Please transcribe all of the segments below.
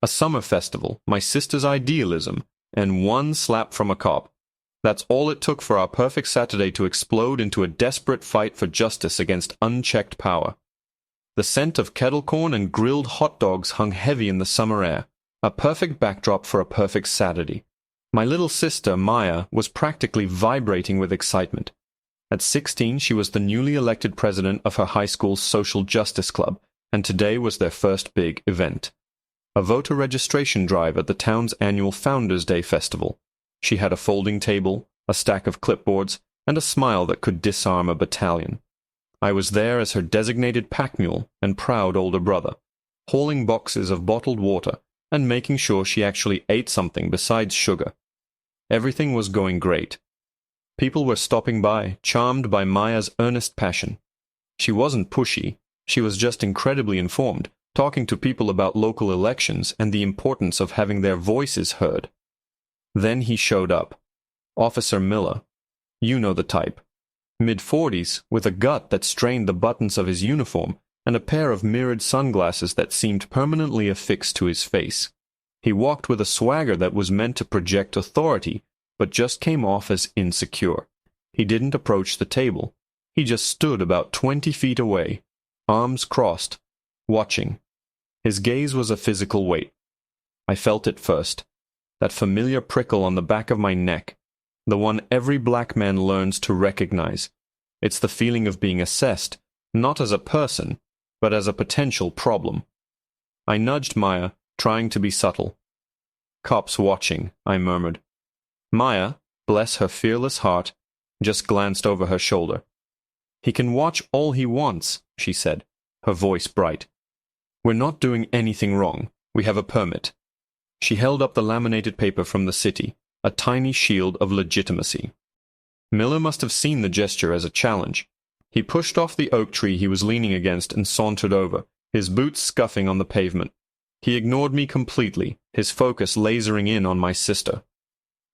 A summer festival, my sister's idealism, and one slap from a cop. That's all it took for our perfect Saturday to explode into a desperate fight for justice against unchecked power. The scent of kettle corn and grilled hot dogs hung heavy in the summer air, a perfect backdrop for a perfect Saturday. My little sister, Maya, was practically vibrating with excitement. At 16, she was the newly elected president of her high school's social justice club, and today was their first big event. A voter registration drive at the town's annual Founders' Day festival. She had a folding table, a stack of clipboards, and a smile that could disarm a battalion. I was there as her designated pack mule and proud older brother, hauling boxes of bottled water and making sure she actually ate something besides sugar. Everything was going great. People were stopping by, charmed by Maya's earnest passion. She wasn't pushy, she was just incredibly informed, talking to people about local elections and the importance of having their voices heard. Then he showed up. Officer Miller. You know the type. Mid-40s, with a gut that strained the buttons of his uniform and a pair of mirrored sunglasses that seemed permanently affixed to his face. He walked with a swagger that was meant to project authority, but just came off as insecure. He didn't approach the table. He just stood about 20 feet away, arms crossed, watching. His gaze was a physical weight. I felt it first. That familiar prickle on the back of my neck, the one every black man learns to recognize. It's the feeling of being assessed, not as a person, but as a potential problem. I nudged Maya, trying to be subtle. Cops watching, I murmured. Maya, bless her fearless heart, just glanced over her shoulder. He can watch all he wants, she said, her voice bright. We're not doing anything wrong. We have a permit. She held up the laminated paper from the city, a tiny shield of legitimacy. Miller must have seen the gesture as a challenge. He pushed off the oak tree he was leaning against and sauntered over, his boots scuffing on the pavement. He ignored me completely, his focus lasering in on my sister.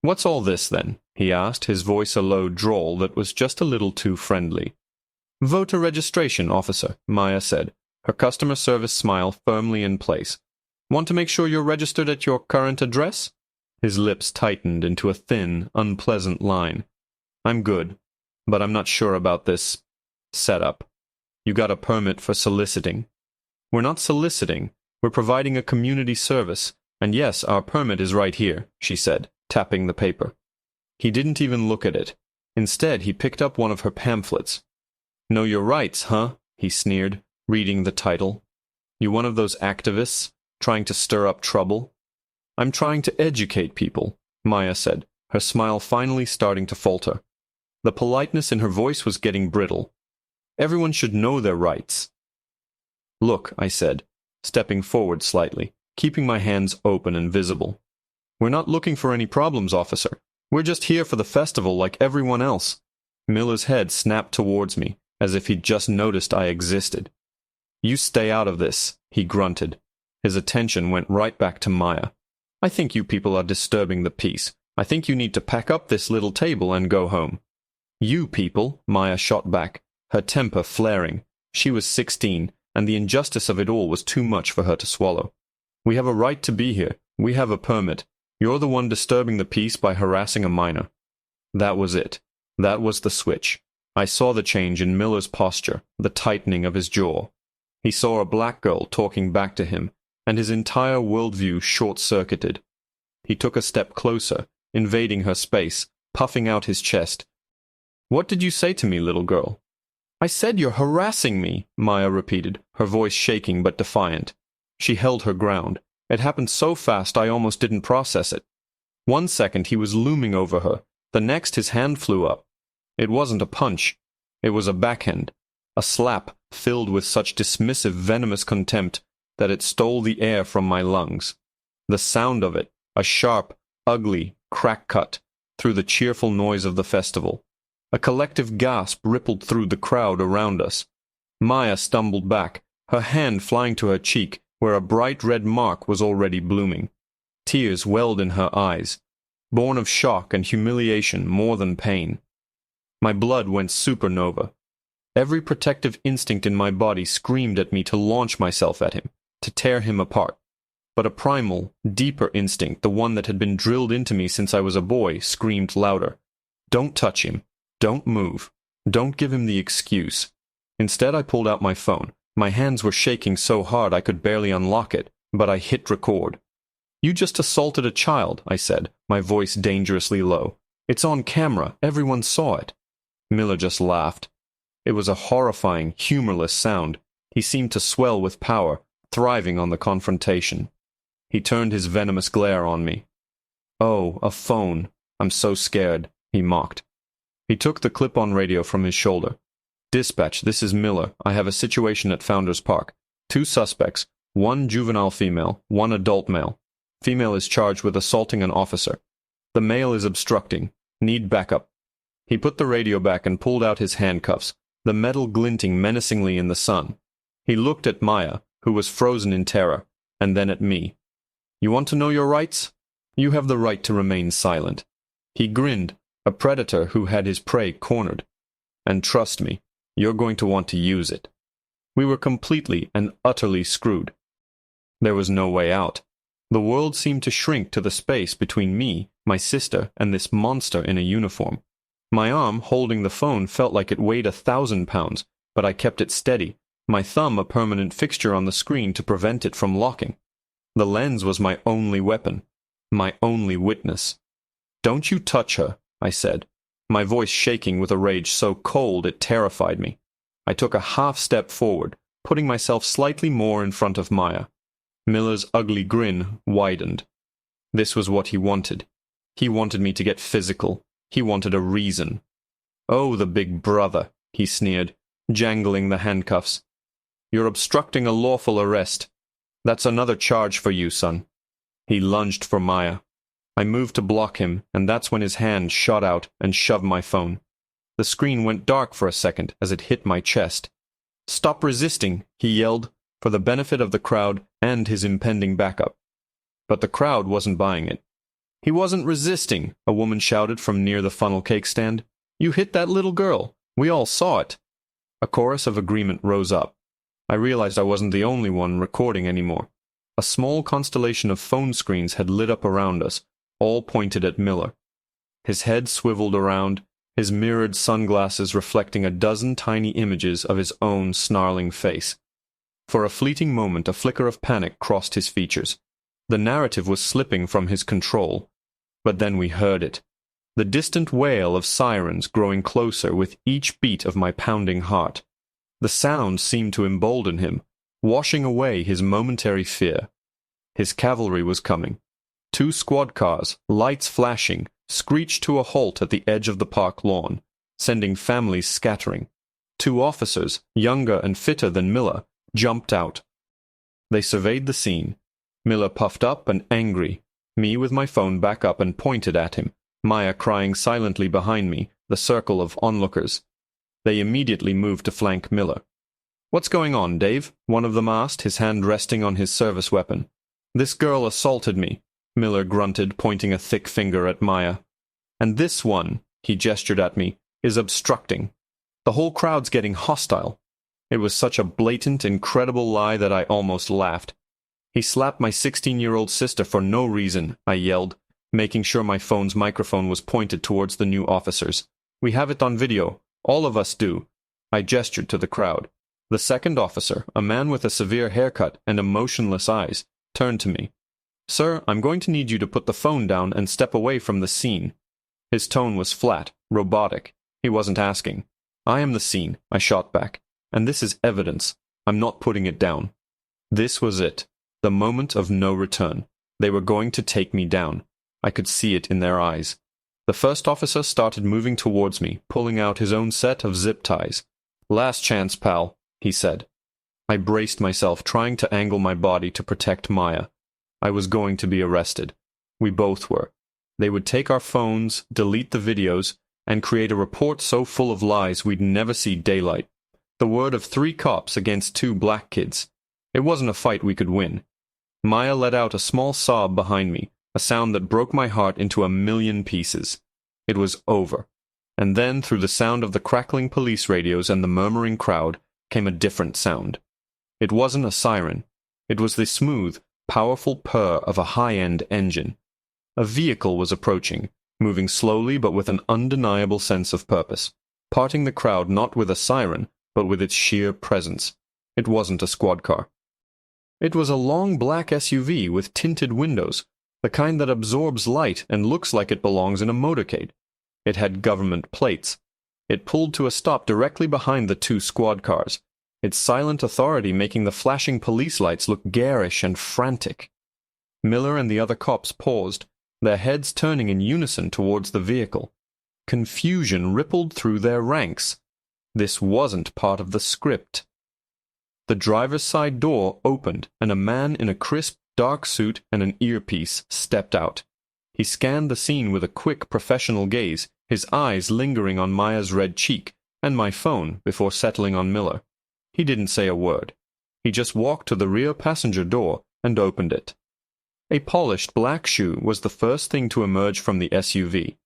What's all this, then? He asked, his voice a low drawl that was just a little too friendly. Voter registration, officer, Maya said, her customer service smile firmly in place. Want to make sure you're registered at your current address? His lips tightened into a thin, unpleasant line. I'm good, but I'm not sure about this setup. You got a permit for soliciting. We're not soliciting. We're providing a community service, and yes, our permit is right here, she said, tapping the paper. He didn't even look at it. Instead, he picked up one of her pamphlets. Know your rights, huh? He sneered, reading the title. You one of those activists, trying to stir up trouble? I'm trying to educate people, Maya said, her smile finally starting to falter. The politeness in her voice was getting brittle. Everyone should know their rights. Look, I said, stepping forward slightly, keeping my hands open and visible. We're not looking for any problems, officer. We're just here for the festival like everyone else. Miller's head snapped towards me, as if he'd just noticed I existed. You stay out of this, he grunted. His attention went right back to Maya. I think you people are disturbing the peace. I think you need to pack up this little table and go home. You people, Maya shot back, her temper flaring. She was 16, and the injustice of it all was too much for her to swallow. We have a right to be here. We have a permit. You're the one disturbing the peace by harassing a minor. That was it. That was the switch. I saw the change in Miller's posture, the tightening of his jaw. He saw a black girl talking back to him, and his entire worldview short-circuited. He took a step closer, invading her space, puffing out his chest. What did you say to me, little girl? I said you're harassing me, Maya repeated, her voice shaking but defiant. She held her ground. It happened so fast I almost didn't process it. 1 second he was looming over her, the next his hand flew up. It wasn't a punch. It was a backhand, a slap filled with such dismissive, venomous contempt that it stole the air from my lungs. The sound of it, a sharp, ugly crack cut through the cheerful noise of the festival. A collective gasp rippled through the crowd around us. Maya stumbled back, her hand flying to her cheek, where a bright red mark was already blooming. Tears welled in her eyes, born of shock and humiliation more than pain. My blood went supernova. Every protective instinct in my body screamed at me to launch myself at him, to tear him apart. But a primal, deeper instinct, the one that had been drilled into me since I was a boy, screamed louder. Don't touch him. Don't move. Don't give him the excuse. Instead, I pulled out my phone. My hands were shaking so hard I could barely unlock it, but I hit record. You just assaulted a child, I said, my voice dangerously low. It's on camera. Everyone saw it. Miller just laughed. It was a horrifying, humorless sound. He seemed to swell with power, thriving on the confrontation. He turned his venomous glare on me. Oh, a phone. I'm so scared, he mocked. He took the clip-on radio from his shoulder. Dispatch, this is Miller. I have a situation at Founders Park. 2 suspects, 1 juvenile female, 1 adult male. Female is charged with assaulting an officer. The male is obstructing. Need backup. He put the radio back and pulled out his handcuffs, the metal glinting menacingly in the sun. He looked at Maya, who was frozen in terror, and then at me. You want to know your rights? You have the right to remain silent. He grinned, a predator who had his prey cornered. And trust me, you're going to want to use it. We were completely and utterly screwed. There was no way out. The world seemed to shrink to the space between me, my sister, and this monster in a uniform. My arm, holding the phone, felt like it weighed 1,000 pounds, but I kept it steady, my thumb a permanent fixture on the screen to prevent it from locking. The lens was my only weapon, my only witness. Don't you touch her, I said, my voice shaking with a rage so cold it terrified me. I took a half step forward, putting myself slightly more in front of Maya. Miller's ugly grin widened. This was what he wanted. He wanted me to get physical. He wanted a reason. Oh, the big brother, he sneered, jangling the handcuffs. You're obstructing a lawful arrest. That's another charge for you, son. He lunged for Maya. I moved to block him, and that's when his hand shot out and shoved my phone. The screen went dark for a second as it hit my chest. Stop resisting, he yelled, for the benefit of the crowd and his impending backup. But the crowd wasn't buying it. He wasn't resisting, a woman shouted from near the funnel cake stand. You hit that little girl. We all saw it. A chorus of agreement rose up. I realized I wasn't the only one recording anymore. A small constellation of phone screens had lit up around us, all pointed at Miller. His head swiveled around, his mirrored sunglasses reflecting a dozen tiny images of his own snarling face. For a fleeting moment, a flicker of panic crossed his features. The narrative was slipping from his control. But then we heard it. The distant wail of sirens growing closer with each beat of my pounding heart. The sound seemed to embolden him, washing away his momentary fear. His cavalry was coming. 2 squad cars, lights flashing, screeched to a halt at the edge of the park lawn, sending families scattering. 2 officers, younger and fitter than Miller, jumped out. They surveyed the scene. Miller puffed up and angry, me with my phone back up and pointed at him, Maya crying silently behind me, the circle of onlookers. They immediately moved to flank Miller. What's going on, Dave? One of them asked, his hand resting on his service weapon. This girl assaulted me, Miller grunted, pointing a thick finger at Maya. And this one, he gestured at me, is obstructing. The whole crowd's getting hostile. It was such a blatant, incredible lie that I almost laughed. He slapped my 16-year-old sister for no reason, I yelled, making sure my phone's microphone was pointed towards the new officers. We have it on video. All of us do. I gestured to the crowd. The second officer, a man with a severe haircut and emotionless eyes, turned to me. Sir, I'm going to need you to put the phone down and step away from the scene. His tone was flat, robotic. He wasn't asking. I am the scene, I shot back. And this is evidence. I'm not putting it down. This was it. The moment of no return. They were going to take me down. I could see it in their eyes. The first officer started moving towards me, pulling out his own set of zip ties. Last chance, pal, he said. I braced myself, trying to angle my body to protect Maya. I was going to be arrested. We both were. They would take our phones, delete the videos, and create a report so full of lies we'd never see daylight. The word of 3 cops against 2 black kids. It wasn't a fight we could win. Maya let out a small sob behind me, a sound that broke my heart into a million pieces. It was over. And then, through the sound of the crackling police radios and the murmuring crowd, came a different sound. It wasn't a siren. It was the smooth, powerful purr of a high-end engine. A vehicle was approaching, moving slowly but with an undeniable sense of purpose, parting the crowd not with a siren, but with its sheer presence. It wasn't a squad car. It was a long black SUV with tinted windows, the kind that absorbs light and looks like it belongs in a motorcade. It had government plates. It pulled to a stop directly behind the two squad cars, its silent authority making the flashing police lights look garish and frantic. Miller and the other cops paused, their heads turning in unison towards the vehicle. Confusion rippled through their ranks. This wasn't part of the script. The driver's side door opened, and a man in a crisp, dark suit and an earpiece stepped out. He scanned the scene with a quick, professional gaze, his eyes lingering on Maya's red cheek and my phone before settling on Miller. He didn't say a word. He just walked to the rear passenger door and opened it. A polished black shoe was the first thing to emerge from the SUV.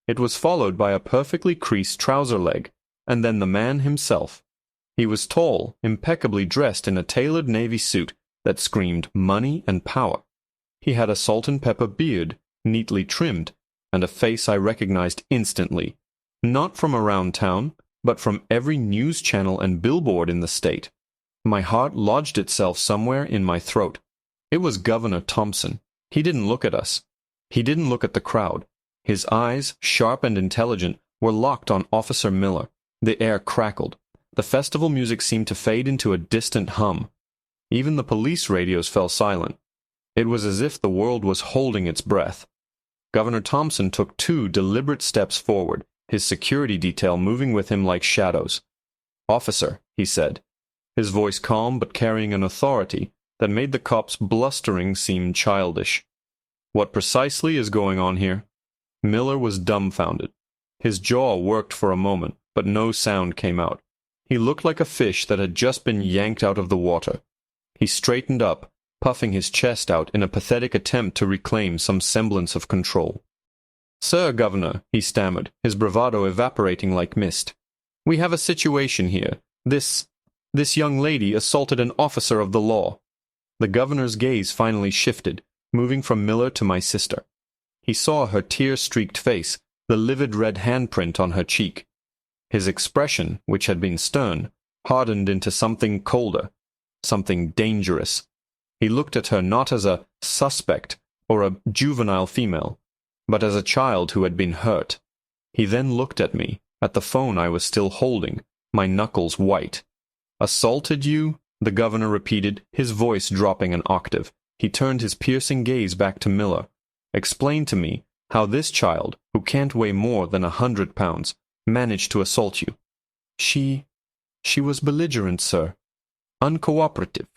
It was followed by a perfectly creased trouser leg, and then the man himself. He was tall, impeccably dressed in a tailored navy suit that screamed money and power. He had a salt-and-pepper beard, neatly trimmed, and a face I recognized instantly, not from around town, but from every news channel and billboard in the state. My heart lodged itself somewhere in my throat. It was Governor Thompson. He didn't look at us. He didn't look at the crowd. His eyes, sharp and intelligent, were locked on Officer Miller. The air crackled. The festival music seemed to fade into a distant hum. Even the police radios fell silent. It was as if the world was holding its breath. Governor Thompson took 2 deliberate steps forward, his security detail moving with him like shadows. "Officer," he said, his voice calm but carrying an authority that made the cops' blustering seem childish. "What precisely is going on here?" Miller was dumbfounded. His jaw worked for a moment, but no sound came out. He looked like a fish that had just been yanked out of the water. He straightened up, puffing his chest out in a pathetic attempt to reclaim some semblance of control. "Sir, Governor," he stammered, his bravado evaporating like mist. "We have a situation here. This young lady assaulted an officer of the law." The governor's gaze finally shifted, moving from Miller to my sister. He saw her tear-streaked face, the livid red handprint on her cheek. His expression, which had been stern, hardened into something colder, something dangerous. He looked at her not as a suspect or a juvenile female, but as a child who had been hurt. He then looked at me, at the phone I was still holding, my knuckles white. "Assaulted you?" the governor repeated, his voice dropping an octave. He turned his piercing gaze back to Miller. "Explain to me how this child, who can't weigh more than 100 pounds, managed to assault you." She was belligerent, sir. Uncooperative.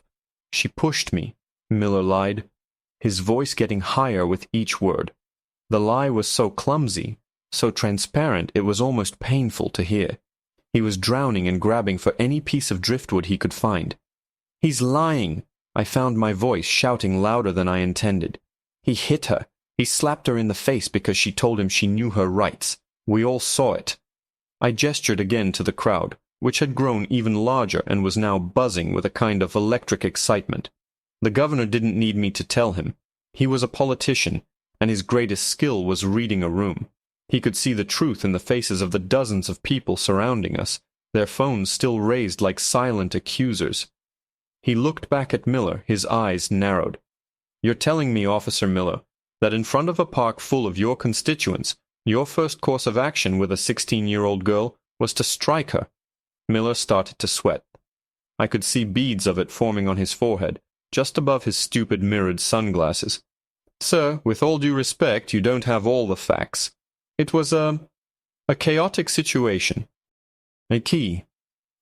She pushed me," Miller lied, his voice getting higher with each word. The lie was so clumsy, so transparent it was almost painful to hear. He was drowning and grabbing for any piece of driftwood he could find. "He's lying!" I found my voice shouting louder than I intended. "He hit her. He slapped her in the face because she told him she knew her rights. We all saw it." I gestured again to the crowd, which had grown even larger and was now buzzing with a kind of electric excitement. The governor didn't need me to tell him. He was a politician, and his greatest skill was reading a room. He could see the truth in the faces of the dozens of people surrounding us, their phones still raised like silent accusers. He looked back at Miller, his eyes narrowed. "You're telling me, Officer Miller, that in front of a park full of your constituents, your first course of action with a 16-year-old girl was to strike her?" Miller started to sweat. I could see beads of it forming on his forehead, just above his stupid mirrored sunglasses. "Sir, with all due respect, you don't have all the facts. It was a chaotic situation. A key."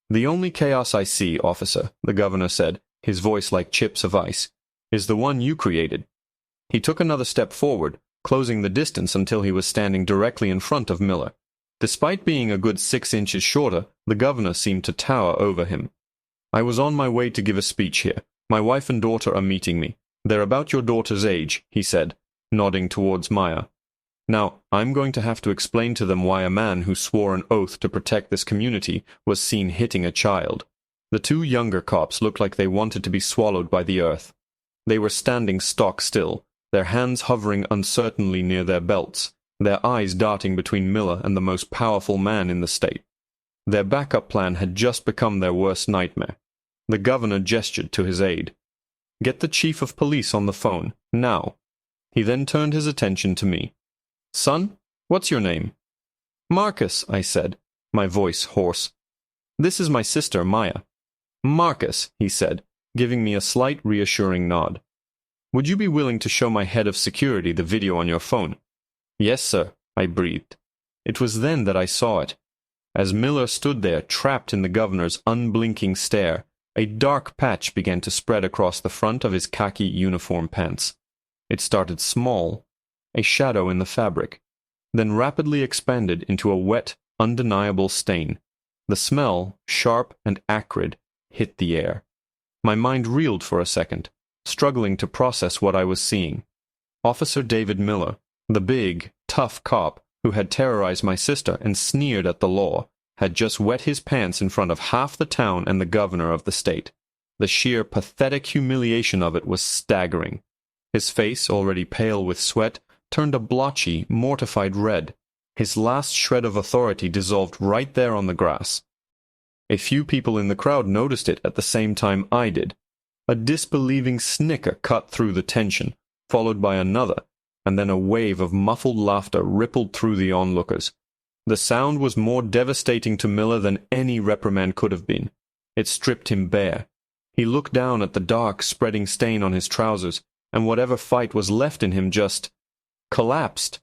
"The only chaos I see, officer," the governor said, his voice like chips of ice, "is the one you created." He took another step forward, closing the distance until he was standing directly in front of Miller. Despite being a good 6 inches shorter, the governor seemed to tower over him. "I was on my way to give a speech here. My wife and daughter are meeting me. They're about your daughter's age," he said, nodding towards Maya. "Now, I'm going to have to explain to them why a man who swore an oath to protect this community was seen hitting a child." The 2 younger cops looked like they wanted to be swallowed by the earth. They were standing stock still, their hands hovering uncertainly near their belts, their eyes darting between Miller and the most powerful man in the state. Their backup plan had just become their worst nightmare. The governor gestured to his aide. "Get the chief of police on the phone, now." He then turned his attention to me. "Son, what's your name?" "Marcus," I said, my voice hoarse. "This is my sister, Maya." "Marcus," he said, giving me a slight reassuring nod. "Would you be willing to show my head of security the video on your phone?" "Yes, sir," I breathed. It was then that I saw it. As Miller stood there, trapped in the governor's unblinking stare, a dark patch began to spread across the front of his khaki uniform pants. It started small, a shadow in the fabric, then rapidly expanded into a wet, undeniable stain. The smell, sharp and acrid, hit the air. My mind reeled for a second, struggling to process what I was seeing. Officer David Miller, the big, tough cop who had terrorized my sister and sneered at the law, had just wet his pants in front of half the town and the governor of the state. The sheer pathetic humiliation of it was staggering. His face, already pale with sweat, turned a blotchy, mortified red. His last shred of authority dissolved right there on the grass. A few people in the crowd noticed it at the same time I did. A disbelieving snicker cut through the tension, followed by another, and then a wave of muffled laughter rippled through the onlookers. The sound was more devastating to Miller than any reprimand could have been. It stripped him bare. He looked down at the dark, spreading stain on his trousers, and whatever fight was left in him just collapsed.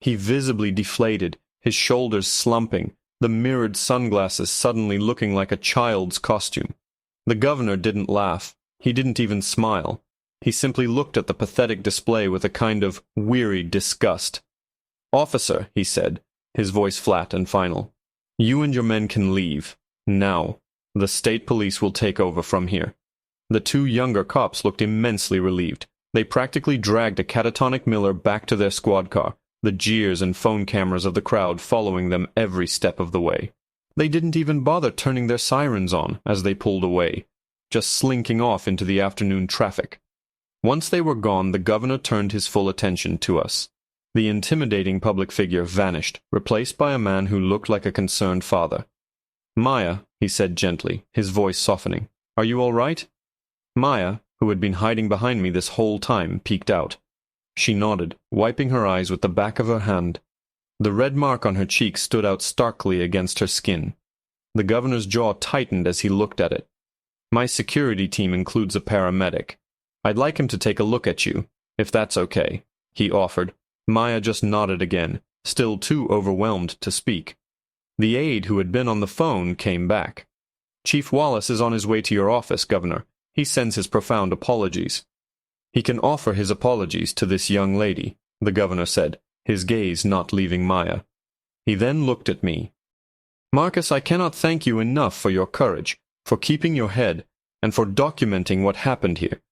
He visibly deflated, his shoulders slumping, the mirrored sunglasses suddenly looking like a child's costume. The governor didn't laugh. He didn't even smile. He simply looked at the pathetic display with a kind of weary disgust. "Officer," he said, his voice flat and final, "you and your men can leave. Now. The state police will take over from here." The two younger cops looked immensely relieved. They practically dragged a catatonic Miller back to their squad car, the jeers and phone cameras of the crowd following them every step of the way. They didn't even bother turning their sirens on as they pulled away, just slinking off into the afternoon traffic. Once they were gone, the governor turned his full attention to us. The intimidating public figure vanished, replaced by a man who looked like a concerned father. "Maya," he said gently, his voice softening, "are you all right?" Maya, who had been hiding behind me this whole time, peeked out. She nodded, wiping her eyes with the back of her hand. The red mark on her cheek stood out starkly against her skin. The governor's jaw tightened as he looked at it. "My security team includes a paramedic. I'd like him to take a look at you, if that's okay," he offered. Maya just nodded again, still too overwhelmed to speak. The aide who had been on the phone came back. "Chief Wallace is on his way to your office, Governor. He sends his profound apologies." "He can offer his apologies to this young lady," the governor said, his gaze not leaving Maya. He then looked at me. "Marcus, I cannot thank you enough for your courage, for keeping your head, and for documenting what happened here.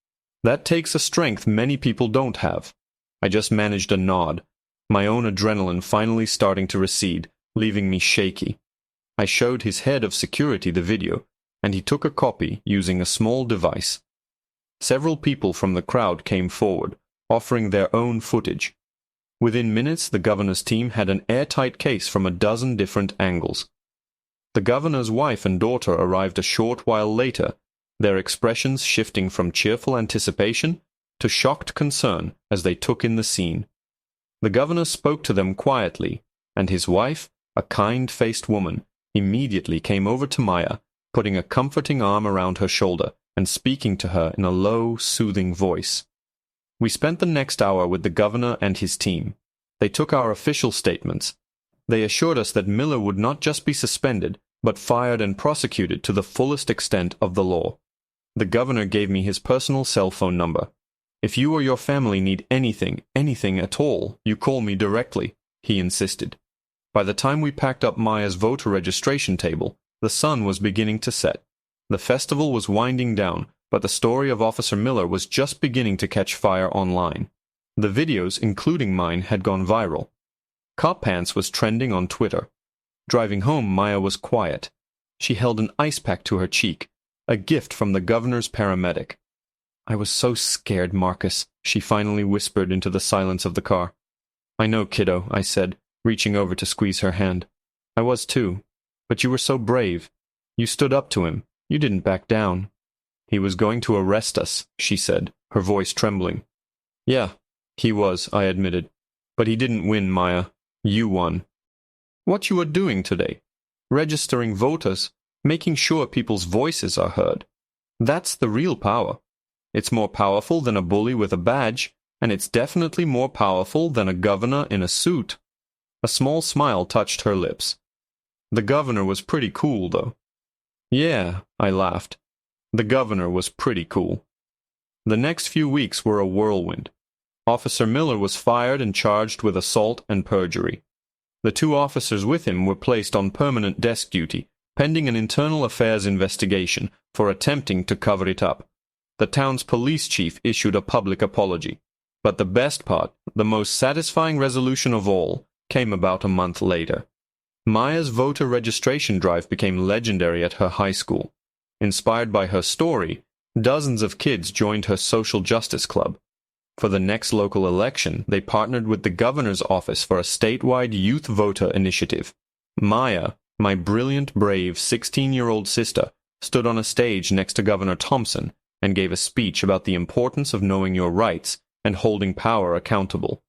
That takes a strength many people don't have." I just managed a nod, my own adrenaline finally starting to recede, leaving me shaky. I showed his head of security the video, and he took a copy using a small device. Several people from the crowd came forward, offering their own footage. Within minutes, the governor's team had an airtight case from a dozen different angles. The governor's wife and daughter arrived a short while later, their expressions shifting from cheerful anticipation to shocked concern as they took in the scene. The governor spoke to them quietly, and his wife, a kind-faced woman, immediately came over to Maya, putting a comforting arm around her shoulder and speaking to her in a low, soothing voice. We spent the next hour with the governor and his team. They took our official statements. They assured us that Miller would not just be suspended, but fired and prosecuted to the fullest extent of the law. The governor gave me his personal cell phone number. "If you or your family need anything at all, you call me directly," he insisted. By the time we packed up Maya's voter registration table, the sun was beginning to set. The festival was winding down, but the story of Officer Miller was just beginning to catch fire online. The videos, including mine, had gone viral. Cop Pants was trending on Twitter. Driving home, Maya was quiet. She held an ice pack to her cheek, a gift from the governor's paramedic. I was so scared, Marcus, she finally whispered into the silence of the car. I know, kiddo, I said, reaching over to squeeze her hand. I was too. But you were so brave. You stood up to him. You didn't back down. He was going to arrest us, she said, her voice trembling. Yeah, he was, I admitted. But he didn't win, Maya. You won. What you are doing today? Registering voters, making sure people's voices are heard. That's the real power. It's more powerful than a bully with a badge, and it's definitely more powerful than a governor in a suit. A small smile touched her lips. The governor was pretty cool, though. Yeah, I laughed. The governor was pretty cool. The next few weeks were a whirlwind. Officer Miller was fired and charged with assault and perjury. The 2 officers with him were placed on permanent desk duty, pending an internal affairs investigation for attempting to cover it up. The town's police chief issued a public apology. But the best part, the most satisfying resolution of all, came about a month later. Maya's voter registration drive became legendary at her high school. Inspired by her story, dozens of kids joined her social justice club. For the next local election, they partnered with the governor's office for a statewide youth voter initiative. Maya, my brilliant, brave 16-year-old sister, stood on a stage next to Governor Thompson and gave a speech about the importance of knowing your rights and holding power accountable.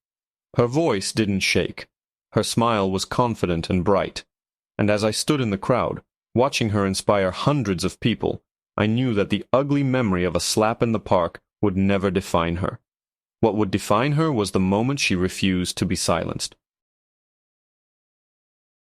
Her voice didn't shake. Her smile was confident and bright. And as I stood in the crowd, watching her inspire hundreds of people, I knew that the ugly memory of a slap in the park would never define her. What would define her was the moment she refused to be silenced.